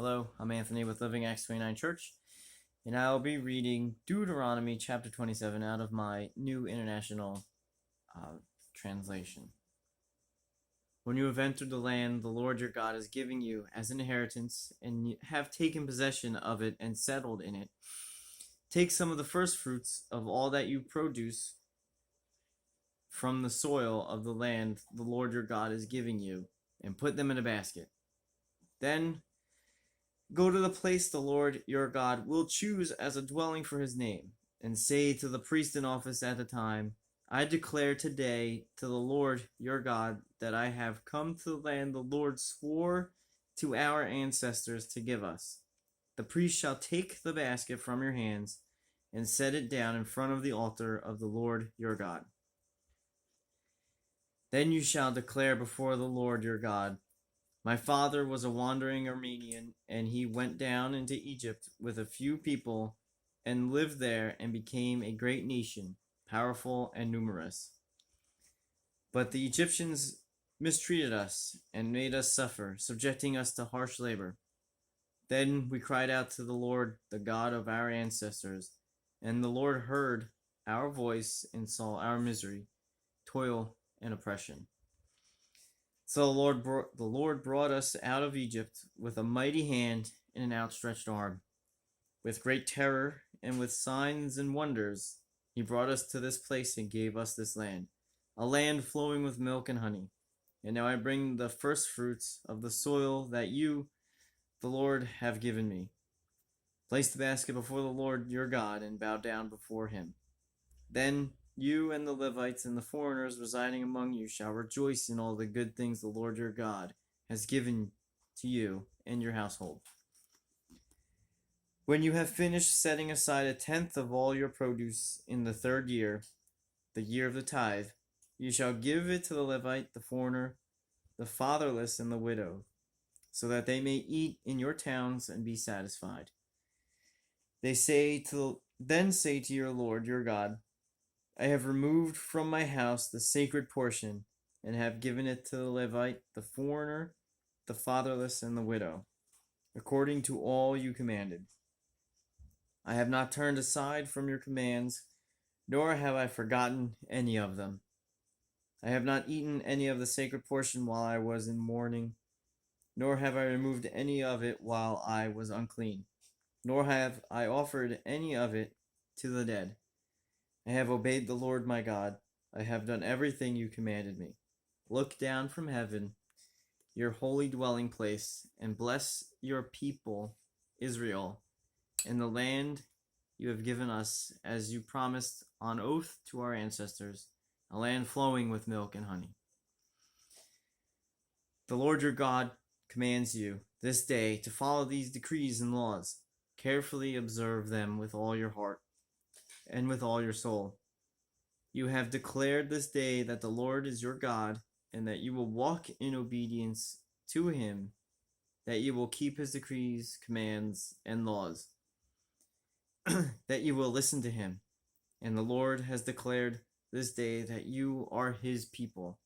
Hello, I'm Anthony with Living Acts 29 Church, and I'll be reading Deuteronomy chapter 27 out of my New International Translation. When you have entered the land the Lord your God is giving you as an inheritance, and you have taken possession of it and settled in it, take some of the first fruits of all that you produce from the soil of the land the Lord your God is giving you, and put them in a basket. Then go to the place the Lord your God will choose as a dwelling for his name, and say to the priest in office at the time, I declare today to the Lord your God that I have come to the land the Lord swore to our ancestors to give us. The priest shall take the basket from your hands and set it down in front of the altar of the Lord your God. Then you shall declare before the Lord your God, my father was a wandering Armenian, and he went down into Egypt with a few people and lived there and became a great nation, powerful and numerous. But the Egyptians mistreated us and made us suffer, subjecting us to harsh labor. Then we cried out to the Lord, the God of our ancestors, and the Lord heard our voice and saw our misery, toil, and oppression. So the Lord brought us out of Egypt with a mighty hand and an outstretched arm. With great terror and with signs and wonders, he brought us to this place and gave us this land, a land flowing with milk and honey. And now I bring the first fruits of the soil that you, the Lord, have given me. Place the basket before the Lord your God and bow down before him. Then you and the Levites and the foreigners residing among you shall rejoice in all the good things the Lord your God has given to you and your household. When you have finished setting aside a tenth of all your produce in the third year, the year of the tithe, you shall give it to the Levite, the foreigner, the fatherless, and the widow, so that they may eat in your towns and be satisfied. Then say to your Lord your God, I have removed from my house the sacred portion, and have given it to the Levite, the foreigner, the fatherless, and the widow, according to all you commanded. I have not turned aside from your commands, nor have I forgotten any of them. I have not eaten any of the sacred portion while I was in mourning, nor have I removed any of it while I was unclean, nor have I offered any of it to the dead. I have obeyed the Lord my God. I have done everything you commanded me. Look down from heaven, your holy dwelling place, and bless your people, Israel, in the land you have given us, as you promised on oath to our ancestors, a land flowing with milk and honey. The Lord your God commands you this day to follow these decrees and laws. Carefully observe them with all your heart and with all your soul. You have declared this day that the Lord is your God, and that you will walk in obedience to him, that you will keep his decrees, commands, and laws, that you will listen to him. And the Lord has declared this day that you are his people,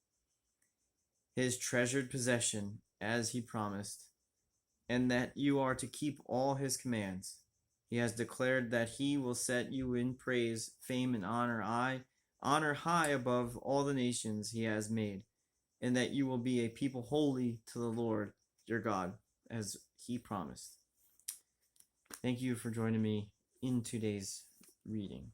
his treasured possession, as he promised, and that you are to keep all his commands. He has declared that he will set you in praise, fame, and honor high above all the nations he has made, and that you will be a people holy to the Lord your God, as he promised. Thank you for joining me in today's reading.